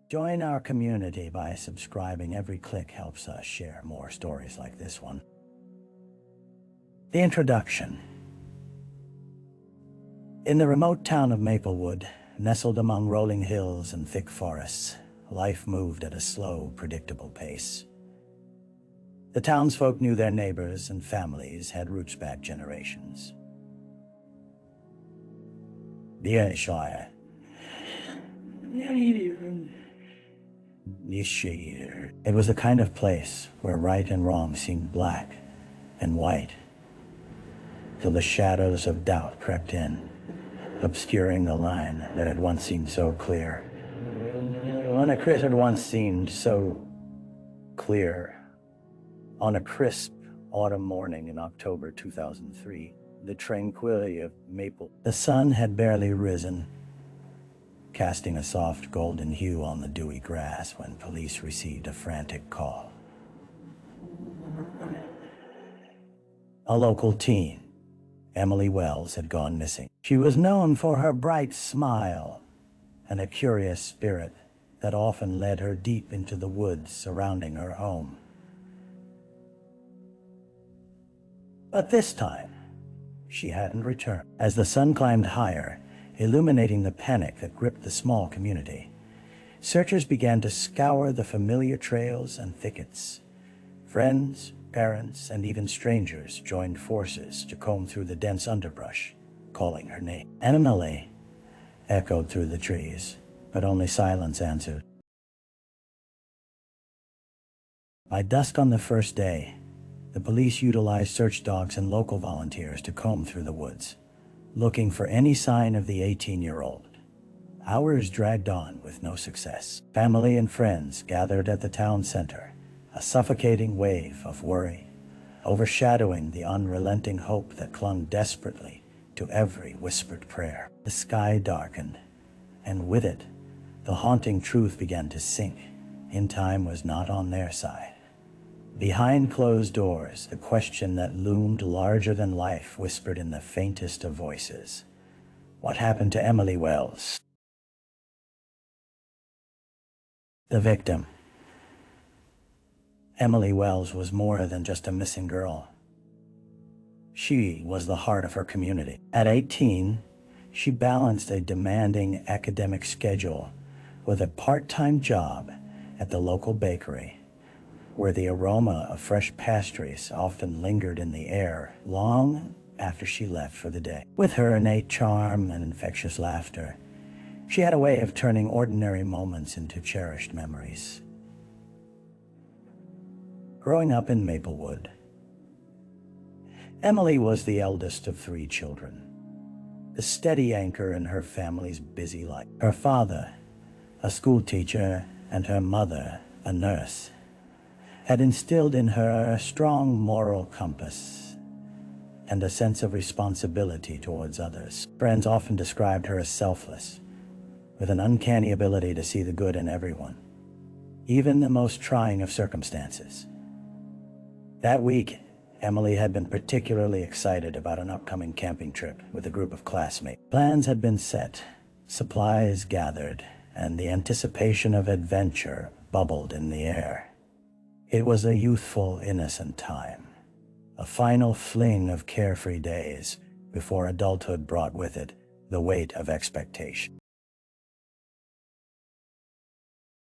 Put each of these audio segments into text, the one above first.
Join our community by subscribing. Every click helps us share more stories like this one. The introduction. In the remote town of Maplewood, nestled among rolling hills and thick forests, life moved at a slow, predictable pace. The townsfolk knew their neighbors and families had roots back generations. It was the kind of place where right and wrong seemed black and white, till the shadows of doubt crept in, obscuring the line that had once seemed so clear. On a crisp autumn morning in October 2003, the tranquility of Maple. The sun had barely risen, casting a soft golden hue on the dewy grass when police received a frantic call. A local teen, Emily Wells, had gone missing. She was known for her bright smile and a curious spirit that often led her deep into the woods surrounding her home. But this time, she hadn't returned. As the sun climbed higher, illuminating the panic that gripped the small community, searchers began to scour the familiar trails and thickets. Friends, parents, and even strangers joined forces to comb through the dense underbrush, calling her name. Emily echoed through the trees, but only silence answered. By dusk on the first day, the police utilized search dogs and local volunteers to comb through the woods, looking for any sign of the 18-year-old. Hours dragged on with no success. Family and friends gathered at the town center, a suffocating wave of worry, overshadowing the unrelenting hope that clung desperately to every whispered prayer. The sky darkened, and with it, the haunting truth began to sink. In time was not on their side. Behind closed doors, the question that loomed larger than life whispered in the faintest of voices. What happened to Emily Wells? The victim. Emily Wells was more than just a missing girl. She was the heart of her community. At 18, she balanced a demanding academic schedule with a part-time job at the local bakery, where the aroma of fresh pastries often lingered in the air long after she left for the day. With her innate charm and infectious laughter, she had a way of turning ordinary moments into cherished memories. Growing up in Maplewood, Emily was the eldest of 3 children, the steady anchor in her family's busy life. Her father, a school teacher, and her mother, a nurse, had instilled in her a strong moral compass and a sense of responsibility towards others. Friends often described her as selfless, with an uncanny ability to see the good in everyone, even the most trying of circumstances. That week, Emily had been particularly excited about an upcoming camping trip with a group of classmates. Plans had been set, supplies gathered, and the anticipation of adventure bubbled in the air. It was a youthful, innocent time, a final fling of carefree days before adulthood brought with it the weight of expectation.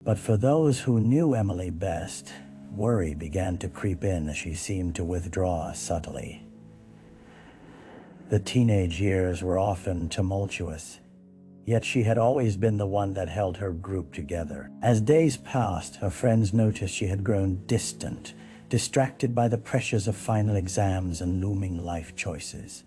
But for those who knew Emily best, worry began to creep in as she seemed to withdraw subtly. The teenage years were often tumultuous, yet she had always been the one that held her group together. As days passed, her friends noticed she had grown distant, distracted by the pressures of final exams and looming life choices.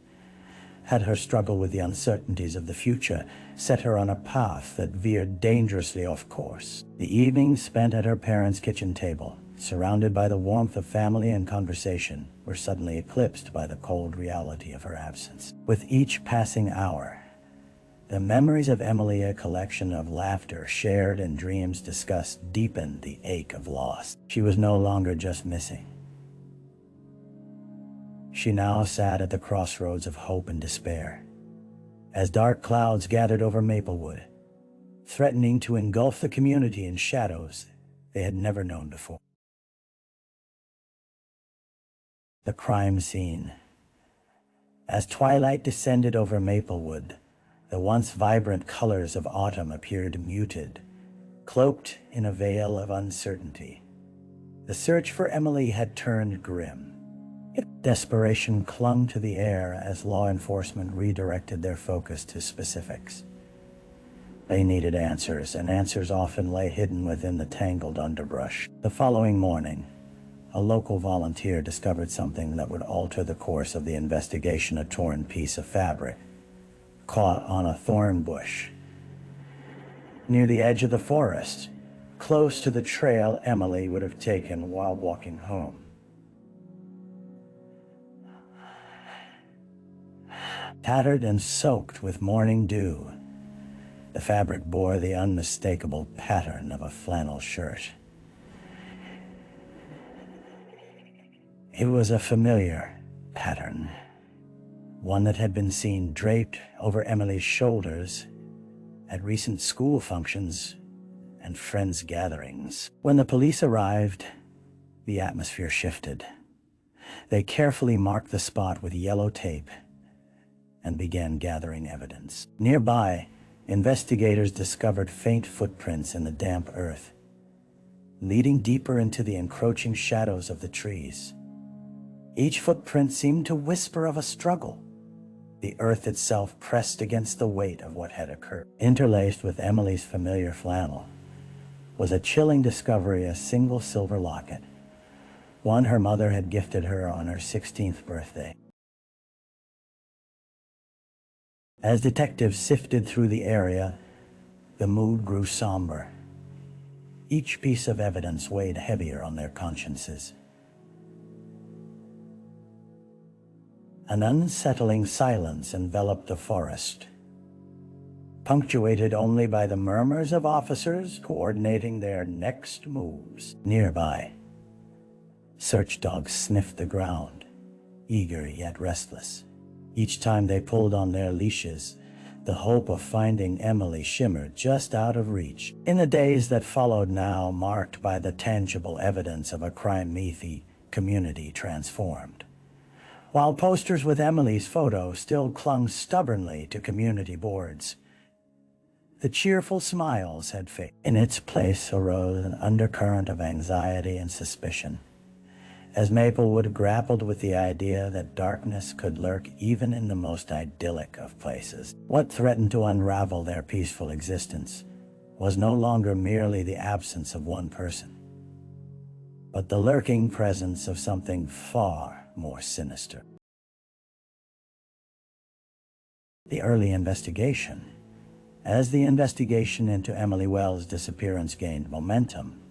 Had her struggle with the uncertainties of the future set her on a path that veered dangerously off course? The evenings spent at her parents' kitchen table, surrounded by the warmth of family and conversation, were suddenly eclipsed by the cold reality of her absence. With each passing hour, the memories of Emily, a collection of laughter shared and dreams discussed, deepened the ache of loss. She was no longer just missing. She now sat at the crossroads of hope and despair. As dark clouds gathered over Maplewood, threatening to engulf the community in shadows they had never known before. The crime scene. As twilight descended over Maplewood, the once vibrant colors of autumn appeared muted, cloaked in a veil of uncertainty. The search for Emily had turned grim. Desperation clung to the air as law enforcement redirected their focus to specifics. They needed answers, and answers often lay hidden within the tangled underbrush. The following morning, a local volunteer discovered something that would alter the course of the investigation: a torn piece of fabric caught on a thorn bush near the edge of the forest, close to the trail Emily would have taken while walking home. Tattered and soaked with morning dew, the fabric bore the unmistakable pattern of a flannel shirt. It was a familiar pattern, one that had been seen draped over Emily's shoulders at recent school functions and friends' gatherings. When the police arrived, the atmosphere shifted. They carefully marked the spot with yellow tape and began gathering evidence. Nearby, investigators discovered faint footprints in the damp earth, leading deeper into the encroaching shadows of the trees. Each footprint seemed to whisper of a struggle, the earth itself pressed against the weight of what had occurred. Interlaced with Emily's familiar flannel was a chilling discovery: a single silver locket, one her mother had gifted her on her 16th birthday. As detectives sifted through the area, the mood grew somber. Each piece of evidence weighed heavier on their consciences. An unsettling silence enveloped the forest, punctuated only by the murmurs of officers coordinating their next moves. Nearby, search dogs sniffed the ground, eager yet restless. Each time they pulled on their leashes, the hope of finding Emily shimmered just out of reach. In the days that followed, now marked by the tangible evidence of a crime, the community transformed. While posters with Emily's photo still clung stubbornly to community boards, the cheerful smiles had faded. In its place arose an undercurrent of anxiety and suspicion, as Maplewood grappled with the idea that darkness could lurk even in the most idyllic of places. What threatened to unravel their peaceful existence was no longer merely the absence of one person, but the lurking presence of something far more sinister. The early investigation. As the investigation into Emily Wells' disappearance gained momentum,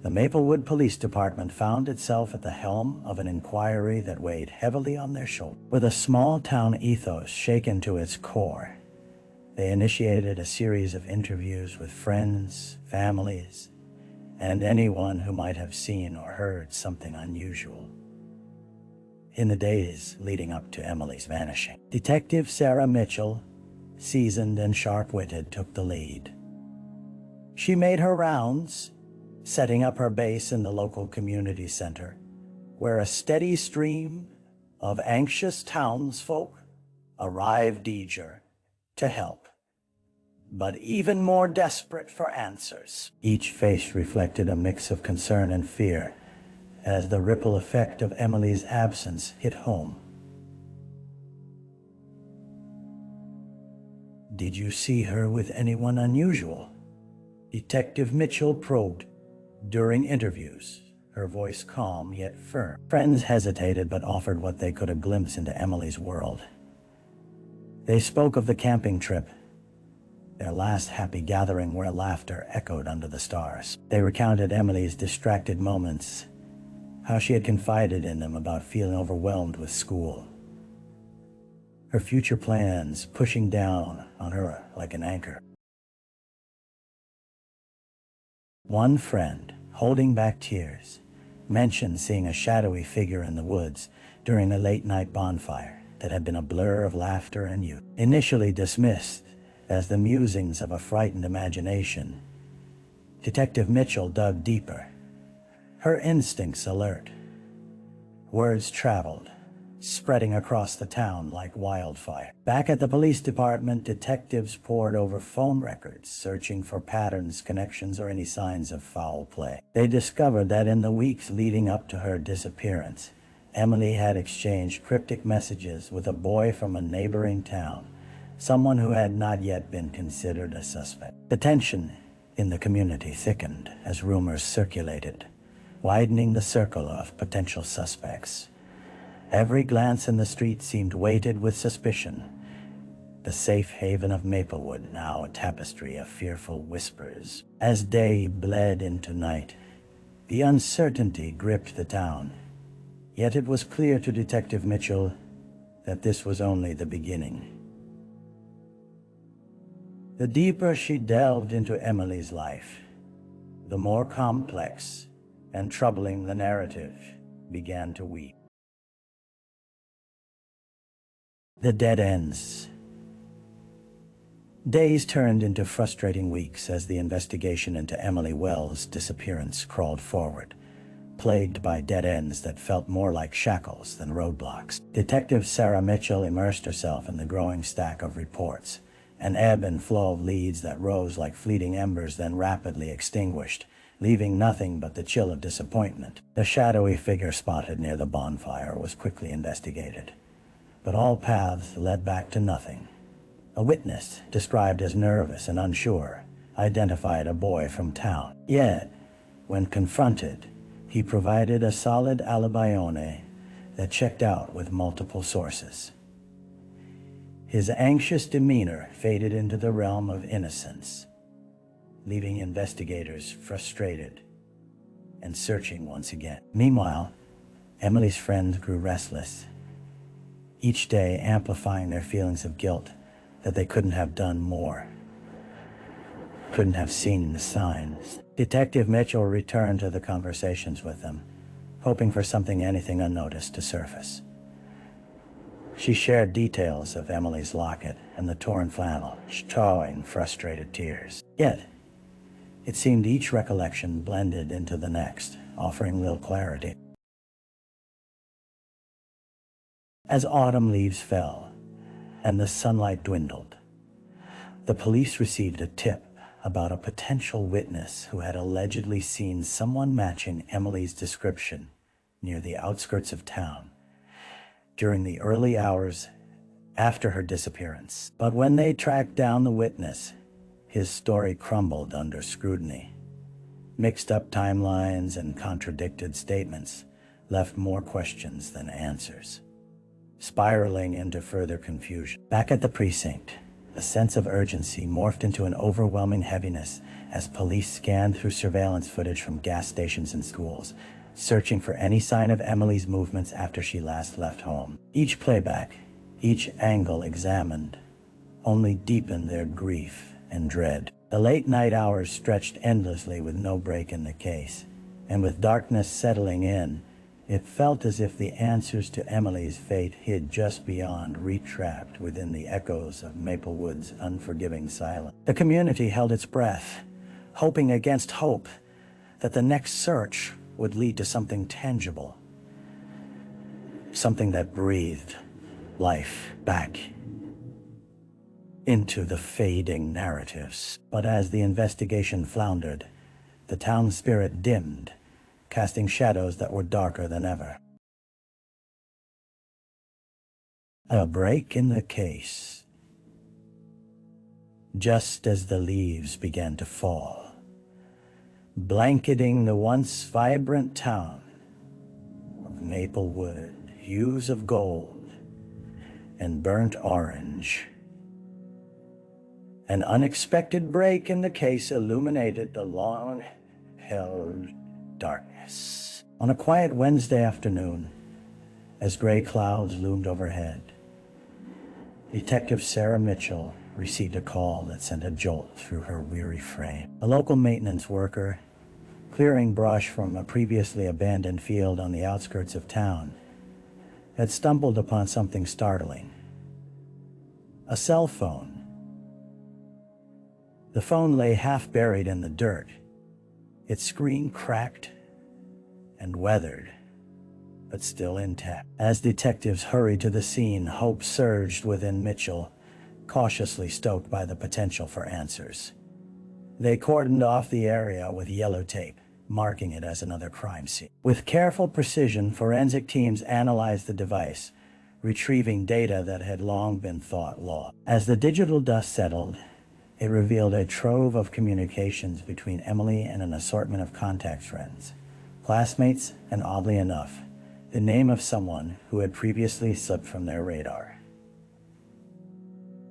the Maplewood Police Department found itself at the helm of an inquiry that weighed heavily on their shoulders. With a small-town ethos shaken to its core, they initiated a series of interviews with friends, families, and anyone who might have seen or heard something unusual in the days leading up to Emily's vanishing. Detective Sarah Mitchell, seasoned and sharp-witted, took the lead. She made her rounds, setting up her base in the local community center, where a steady stream of anxious townsfolk arrived, eager to help, but even more desperate for answers. Each face reflected a mix of concern and fear as the ripple effect of Emily's absence hit home. "Did you see her with anyone unusual?" Detective Mitchell probed during interviews, her voice calm yet firm. Friends hesitated but offered what they could: a glimpse into Emily's world. They spoke of the camping trip, their last happy gathering where laughter echoed under the stars. They recounted Emily's distracted moments, how she had confided in them about feeling overwhelmed with school, her future plans pushing down on her like an anchor. One friend, holding back tears, mentioned seeing a shadowy figure in the woods during a late-night bonfire that had been a blur of laughter and youth. Initially dismissed As the musings of a frightened imagination, Detective Mitchell dug deeper, her instincts alert. Words traveled, spreading across the town like wildfire. Back at the police department, detectives pored over phone records, searching for patterns, connections, or any signs of foul play. They discovered that in the weeks leading up to her disappearance, Emily had exchanged cryptic messages with a boy from a neighboring town, someone who had not yet been considered a suspect. The tension in the community thickened as rumors circulated, widening the circle of potential suspects. Every glance in the street seemed weighted with suspicion. The safe haven of Maplewood, now a tapestry of fearful whispers. As day bled into night, the uncertainty gripped the town. Yet it was clear to Detective Mitchell that this was only the beginning. The deeper she delved into Emily's life, the more complex and troubling the narrative began to weave. The dead ends. Days turned into frustrating weeks as the investigation into Emily Wells' disappearance crawled forward, plagued by dead ends that felt more like shackles than roadblocks. Detective Sarah Mitchell immersed herself in the growing stack of reports, an ebb and flow of leads that rose like fleeting embers then rapidly extinguished, leaving nothing but the chill of disappointment. The shadowy figure spotted near the bonfire was quickly investigated, but all paths led back to nothing. A witness, described as nervous and unsure, identified a boy from town. Yet, when confronted, he provided a solid alibione that checked out with multiple sources. His anxious demeanor faded into the realm of innocence, leaving investigators frustrated and searching once again. Meanwhile, Emily's friends grew restless, each day amplifying their feelings of guilt that they couldn't have done more, couldn't have seen the signs. Detective Mitchell returned to the conversations with them, hoping for anything unnoticed to surface. She shared details of Emily's locket and the torn flannel, showing frustrated tears. Yet, it seemed each recollection blended into the next, offering little clarity. As autumn leaves fell and the sunlight dwindled, the police received a tip about a potential witness who had allegedly seen someone matching Emily's description near the outskirts of town during the early hours after her disappearance. But when they tracked down the witness, his story crumbled under scrutiny. Mixed up timelines and contradicted statements left more questions than answers, spiraling into further confusion. Back at the precinct, a sense of urgency morphed into an overwhelming heaviness as police scanned through surveillance footage from gas stations and schools, searching for any sign of Emily's movements after she last left home. Each playback, each angle examined, only deepened their grief and dread. The late-night hours stretched endlessly with no break in the case, and with darkness settling in, it felt as if the answers to Emily's fate hid just beyond, retrapped within the echoes of Maplewood's unforgiving silence. The community held its breath, hoping against hope that the next search would lead to something tangible, something that breathed life back into the fading narratives. But as the investigation floundered, the town spirit dimmed, casting shadows that were darker than ever. A break in the case. Just as the leaves began to fall, blanketing the once vibrant town of Maplewood, hues of gold and burnt orange, an unexpected break in the case illuminated the long-held darkness. On a quiet Wednesday afternoon, as gray clouds loomed overhead, Detective Sarah Mitchell received a call that sent a jolt through her weary frame. A local maintenance worker, clearing brush from a previously abandoned field on the outskirts of town, had stumbled upon something startling. A cell phone The phone lay half buried in the dirt, its screen cracked and weathered, but still intact. As detectives hurried to the scene, hope surged within Mitchell, cautiously stoked by the potential for answers. They cordoned off the area with yellow tape, marking it as another crime scene. With careful precision, forensic teams analyzed the device, retrieving data that had long been thought lost. As the digital dust settled, it revealed a trove of communications between Emily and an assortment of contact friends, classmates, and oddly enough, the name of someone who had previously slipped from their radar.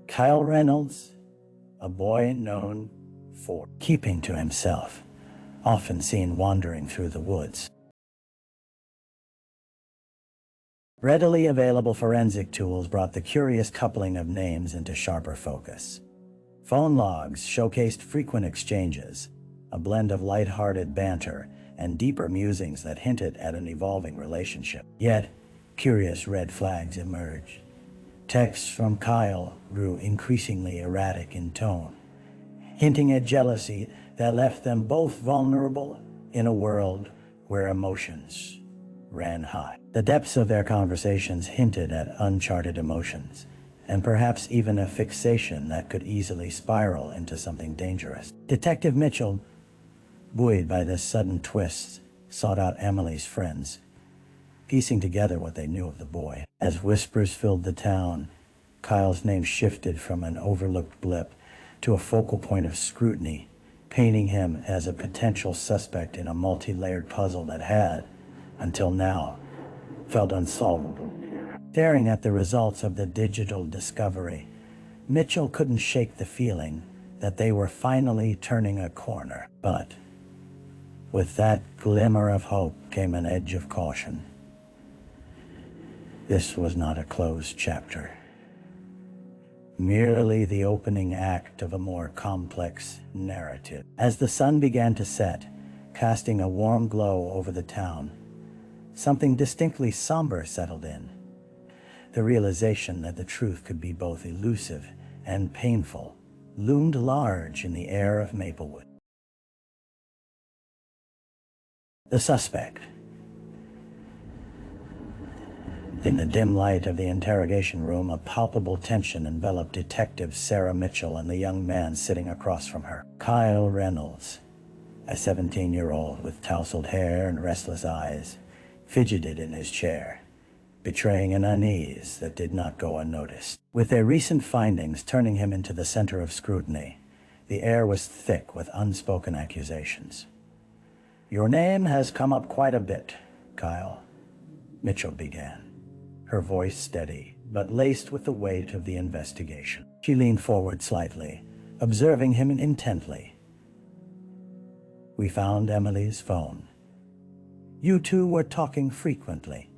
Kyle Reynolds, a boy known for keeping to himself, often seen wandering through the woods. Readily available forensic tools brought the curious coupling of names into sharper focus. Phone logs showcased frequent exchanges, a blend of light-hearted banter and deeper musings that hinted at an evolving relationship. Yet, curious red flags emerged. Texts from Kyle grew increasingly erratic in tone, hinting at jealousy that left them both vulnerable in a world where emotions ran high. The depths of their conversations hinted at uncharted emotions, and perhaps even a fixation that could easily spiral into something dangerous. Detective Mitchell, buoyed by this sudden twist, sought out Emily's friends, piecing together what they knew of the boy. As whispers filled the town, Kyle's name shifted from an overlooked blip to a focal point of scrutiny, painting him as a potential suspect in a multi-layered puzzle that had, until now, felt unsolvable. Staring at the results of the digital discovery, Mitchell couldn't shake the feeling that they were finally turning a corner. But with that glimmer of hope came an edge of caution. This was not a closed chapter, merely the opening act of a more complex narrative. As the sun began to set, casting a warm glow over the town, something distinctly somber settled in. The realization that the truth could be both elusive and painful loomed large in the air of Maplewood. The suspect. In the dim light of the interrogation room, a palpable tension enveloped Detective Sarah Mitchell and the young man sitting across from her. Kyle Reynolds, a 17-year-old with tousled hair and restless eyes, fidgeted in his chair, betraying an unease that did not go unnoticed. With their recent findings turning him into the center of scrutiny, the air was thick with unspoken accusations. "Your name has come up quite a bit, Kyle," Mitchell began, her voice steady, but laced with the weight of the investigation. She leaned forward slightly, observing him intently. "We found Emily's phone. You two were talking frequently."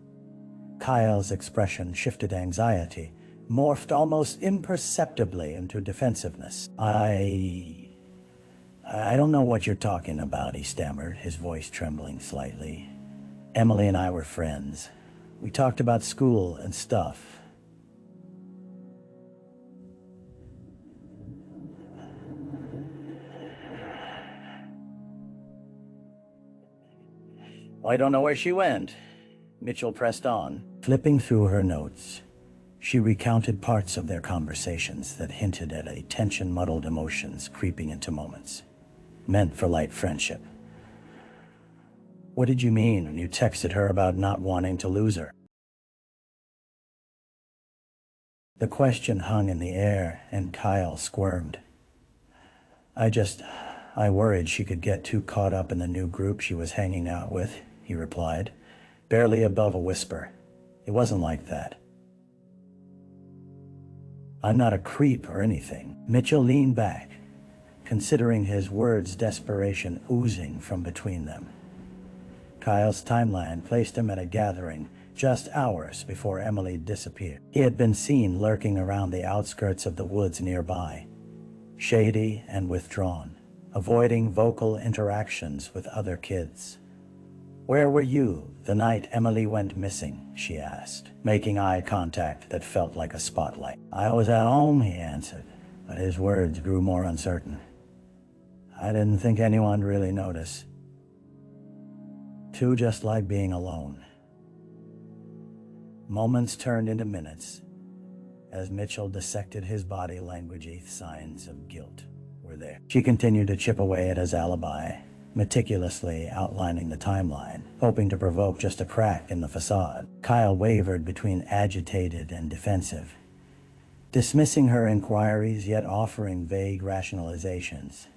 Kyle's expression shifted anxiety, morphed almost imperceptibly into defensiveness. I don't know what you're talking about," he stammered, his voice trembling slightly. "Emily and I were friends. We talked about school and stuff." "I don't know where she went," Mitchell pressed on. Flipping through her notes, she recounted parts of their conversations that hinted at a tension-muddled emotions creeping into moments meant for light friendship. "What did you mean when you texted her about not wanting to lose her?" The question hung in the air, and Kyle squirmed. I worried she could get too caught up in the new group she was hanging out with," he replied, barely above a whisper. "It wasn't like that." "I'm not a creep or anything." Mitchell leaned back, considering his words, desperation oozing from between them. Kyle's timeline placed him at a gathering just hours before Emily disappeared. He had been seen lurking around the outskirts of the woods nearby, shady and withdrawn, avoiding vocal interactions with other kids. "Where were you the night Emily went missing?" she asked, making eye contact that felt like a spotlight. "I was at home," he answered, but his words grew more uncertain. I didn't think anyone really noticed. Too just like being alone. Moments turned into minutes as Mitchell dissected his body language. Signs of guilt were there. She continued to chip away at his alibi, meticulously outlining the timeline, hoping to provoke just a crack in the facade. Kyle wavered between agitated and defensive, dismissing her inquiries yet offering vague rationalizations,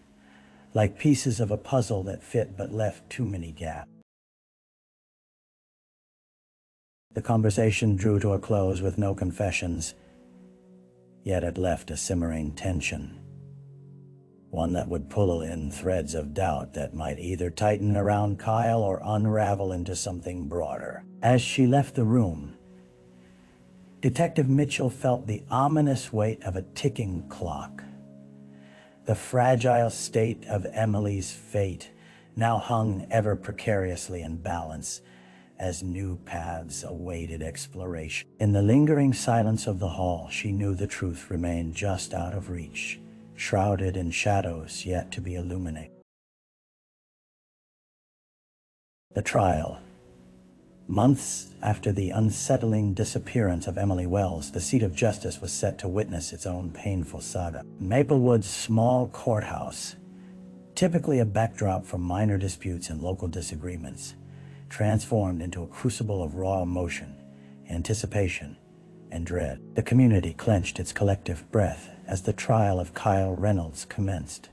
like pieces of a puzzle that fit but left too many gaps. The conversation drew to a close with no confessions, yet it left a simmering tension, one that would pull in threads of doubt that might either tighten around Kyle or unravel into something broader. As she left the room, Detective Mitchell felt the ominous weight of a ticking clock. The fragile state of Emily's fate now hung ever precariously in balance as new paths awaited exploration. In the lingering silence of the hall, she knew the truth remained just out of reach, shrouded in shadows yet to be illuminated. The trial. Months after the unsettling disappearance of Emily Wells, the seat of justice was set to witness its own painful saga. Maplewood's small courthouse, typically a backdrop for minor disputes and local disagreements, transformed into a crucible of raw emotion, anticipation, and dread. The community clenched its collective breath as the trial of Kyle Reynolds commenced,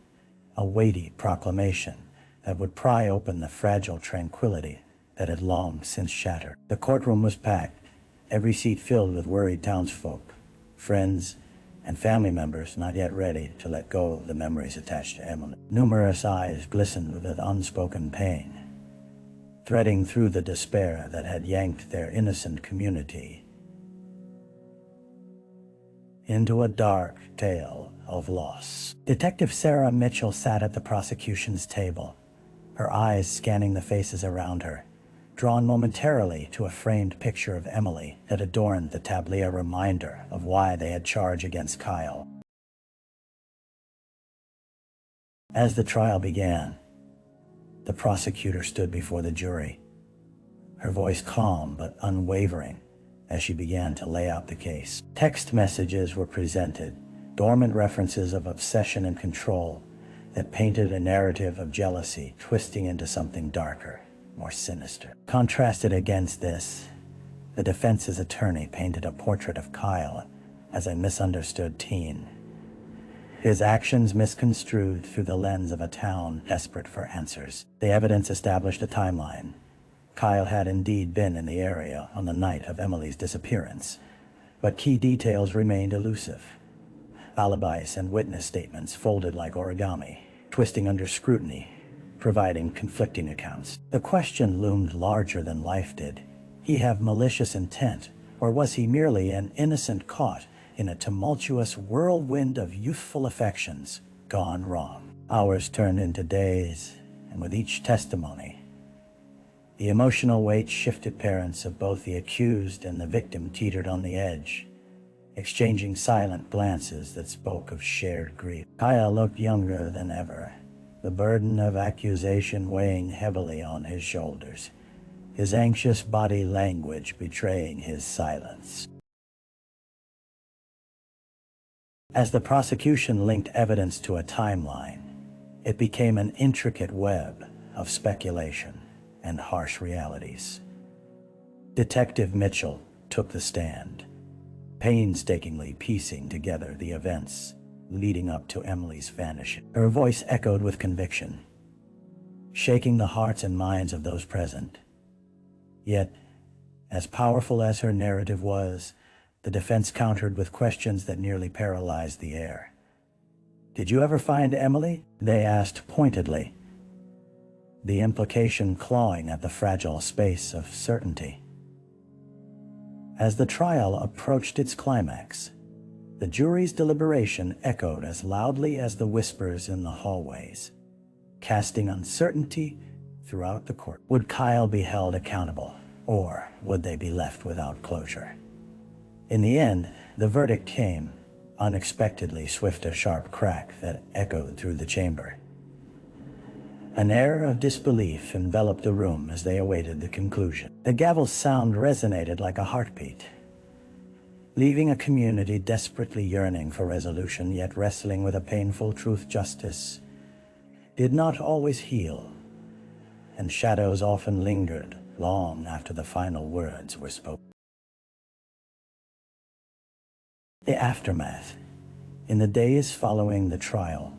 a weighty proclamation that would pry open the fragile tranquility that had long since shattered. The courtroom was packed, every seat filled with worried townsfolk, friends, and family members not yet ready to let go of the memories attached to Emily. Numerous eyes glistened with unspoken pain, threading through the despair that had yanked their innocent community into a dark tale of loss. Detective Sarah Mitchell sat at the prosecution's table, her eyes scanning the faces around her, drawn momentarily to a framed picture of Emily that adorned the tableau, a reminder of why they had charged against Kyle. As the trial began, the prosecutor stood before the jury, her voice calm but unwavering as she began to lay out the case. Text messages were presented, dormant references of obsession and control that painted a narrative of jealousy twisting into something darker, more sinister. Contrasted against this, the defense's attorney painted a portrait of Kyle as a misunderstood teen, his actions misconstrued through the lens of a town desperate for answers. The evidence established a timeline. Kyle had indeed been in the area on the night of Emily's disappearance, but key details remained elusive. Alibis and witness statements folded like origami, twisting under scrutiny, providing conflicting accounts. The question loomed larger than life did. He have malicious intent, or was he merely an innocent caught in a tumultuous whirlwind of youthful affections gone wrong? Hours turned into days, and with each testimony, the emotional weight shifted. Parents of both the accused and the victim teetered on the edge, exchanging silent glances that spoke of shared grief. Kyle looked younger than ever, the burden of accusation weighing heavily on his shoulders, his anxious body language betraying his silence. As the prosecution linked evidence to a timeline, it became an intricate web of speculation and harsh realities. Detective Mitchell took the stand, painstakingly piecing together the events leading up to Emily's vanishing. Her voice echoed with conviction, shaking the hearts and minds of those present. Yet, as powerful as her narrative was, the defense countered with questions that nearly paralyzed the air. "Did you ever find Emily?" they asked pointedly, the implication clawing at the fragile space of certainty. As the trial approached its climax, the jury's deliberation echoed as loudly as the whispers in the hallways, casting uncertainty throughout the court. Would Kyle be held accountable, or would they be left without closure? In the end, the verdict came, unexpectedly swift, a sharp crack that echoed through the chamber. An air of disbelief enveloped the room as they awaited the conclusion. The gavel's sound resonated like a heartbeat, leaving a community desperately yearning for resolution, yet wrestling with a painful truth. Justice did not always heal, and shadows often lingered long after the final words were spoken. The aftermath. In the days following the trial,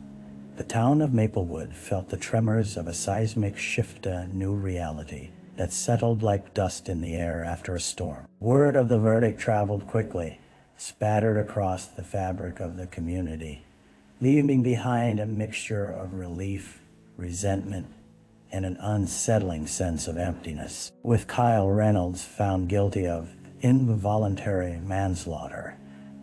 the town of Maplewood felt the tremors of a seismic shift, a new reality that settled like dust in the air after a storm. Word of the verdict traveled quickly, spattered across the fabric of the community, leaving behind a mixture of relief, resentment, and an unsettling sense of emptiness. With Kyle Reynolds found guilty of involuntary manslaughter,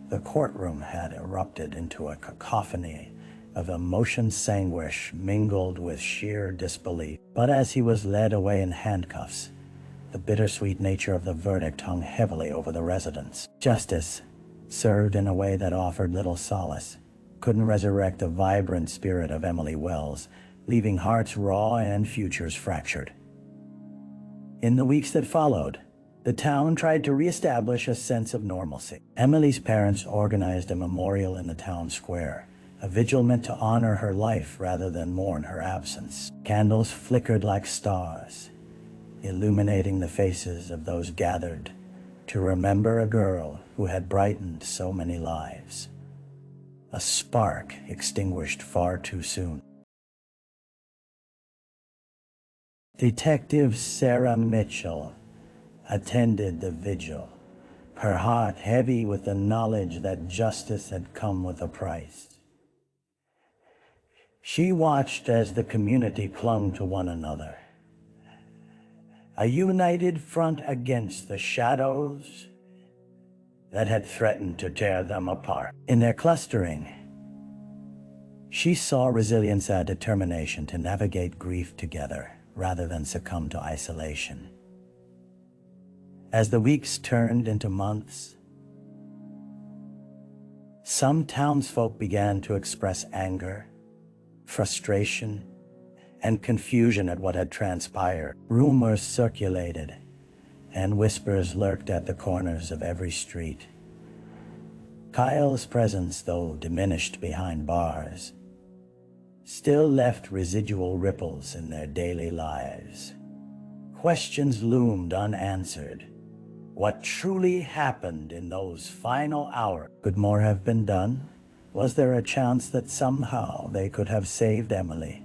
the courtroom had erupted into a cacophony of emotions, anguish mingled with sheer disbelief. But as he was led away in handcuffs, the bittersweet nature of the verdict hung heavily over the residents. Justice, served in a way that offered little solace, couldn't resurrect the vibrant spirit of Emily Wells, leaving hearts raw and futures fractured. In the weeks that followed, the town tried to reestablish a sense of normalcy. Emily's parents organized a memorial in the town square, a vigil meant to honor her life rather than mourn her absence. Candles flickered like stars, illuminating the faces of those gathered to remember a girl who had brightened so many lives. A spark extinguished far too soon. Detective Sarah Mitchell attended the vigil, her heart heavy with the knowledge that justice had come with a price. She watched as the community clung to one another, a united front against the shadows that had threatened to tear them apart. In their clustering, she saw resilience and determination to navigate grief together rather than succumb to isolation. As the weeks turned into months, some townsfolk began to express anger, frustration, and confusion at what had transpired. Rumors circulated, and whispers lurked at the corners of every street. Kyle's presence, though diminished behind bars, still left residual ripples in their daily lives. Questions loomed unanswered. What truly happened in those final hours? Could more have been done? Was there a chance that somehow they could have saved Emily?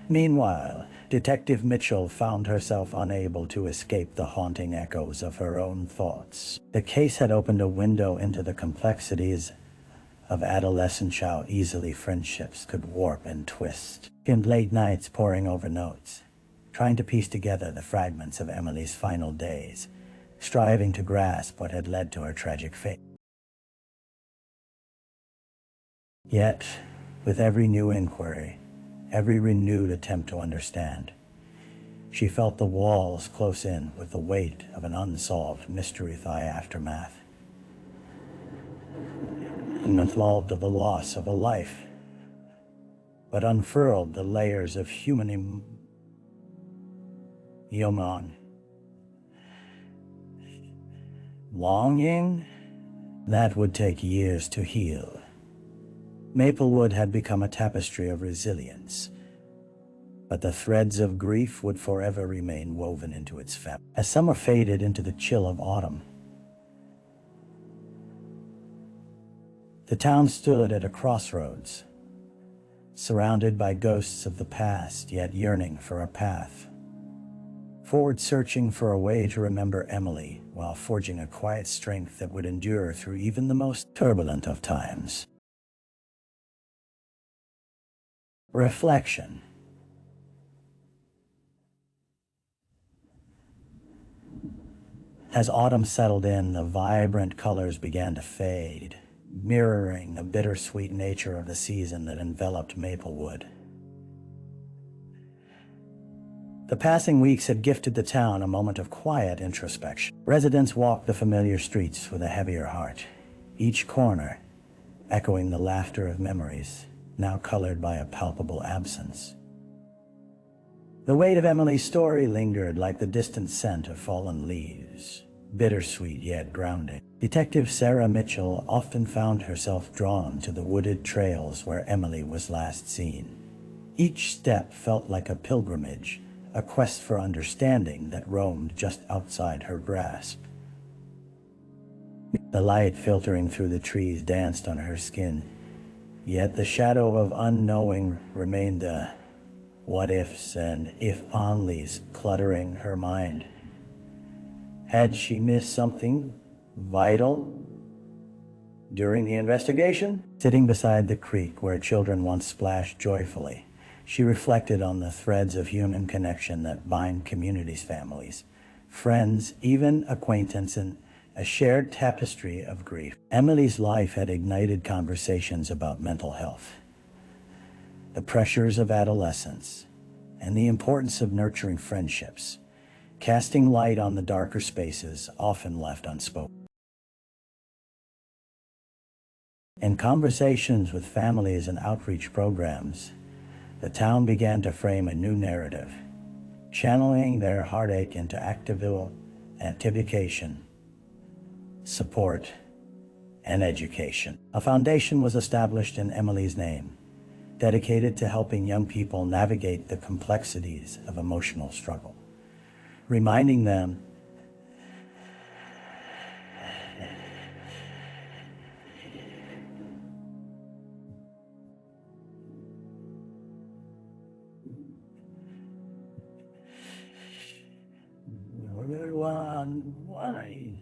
Meanwhile, Detective Mitchell found herself unable to escape the haunting echoes of her own thoughts. The case had opened a window into the complexities of adolescence, how easily friendships could warp and twist. In late nights poring over notes, trying to piece together the fragments of Emily's final days, striving to grasp what had led to her tragic fate. Yet, with every new inquiry, every renewed attempt to understand, she felt the walls close in with the weight of an unsolved mystery. The aftermath involved of the loss of a life, but unfurled the layers of human longing that would take years to heal. Maplewood had become a tapestry of resilience, but the threads of grief would forever remain woven into its fabric. As summer faded into the chill of autumn, the town stood at a crossroads, surrounded by ghosts of the past, yet yearning for a path forward, searching for a way to remember Emily while forging a quiet strength that would endure through even the most turbulent of times. Reflection. As autumn settled in, the vibrant colors began to fade, mirroring the bittersweet nature of the season that enveloped Maplewood. The passing weeks had gifted the town a moment of quiet introspection. Residents walked the familiar streets with a heavier heart, each corner echoing the laughter of memories, now colored by a palpable absence. The weight of Emily's story lingered like the distant scent of fallen leaves, bittersweet yet grounding. Detective Sarah Mitchell often found herself drawn to the wooded trails where Emily was last seen. Each step felt like a pilgrimage, a quest for understanding that roamed just outside her grasp. The light filtering through the trees danced on her skin, yet the shadow of unknowing remained the what ifs and if onlys cluttering her mind. Had she missed something vital during the investigation? Sitting beside the creek where children once splashed joyfully, she reflected on the threads of human connection that bind communities, families, friends, even acquaintance, and a shared tapestry of grief. Emily's life had ignited conversations about mental health, the pressures of adolescence, and the importance of nurturing friendships, casting light on the darker spaces often left unspoken. In conversations with families and outreach programs, the town began to frame a new narrative, channeling their heartache into activication, support, and education. A foundation was established in Emily's name, dedicated to helping young people navigate the complexities of emotional struggle, reminding them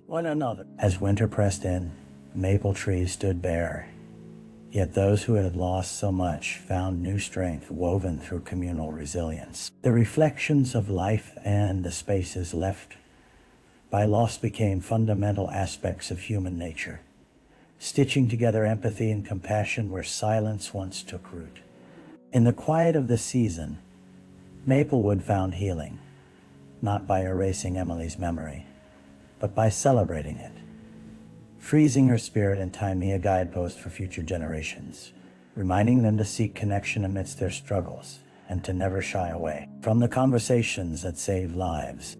one another. As winter pressed in, maple trees stood bare, yet those who had lost so much found new strength woven through communal resilience. The reflections of life and the spaces left by loss became fundamental aspects of human nature, stitching together empathy and compassion where silence once took root. In the quiet of the season, Maplewood found healing, not by erasing Emily's memory, but by celebrating it, freezing her spirit and timing a guidepost for future generations, reminding them to seek connection amidst their struggles and to never shy away from the conversations that save lives.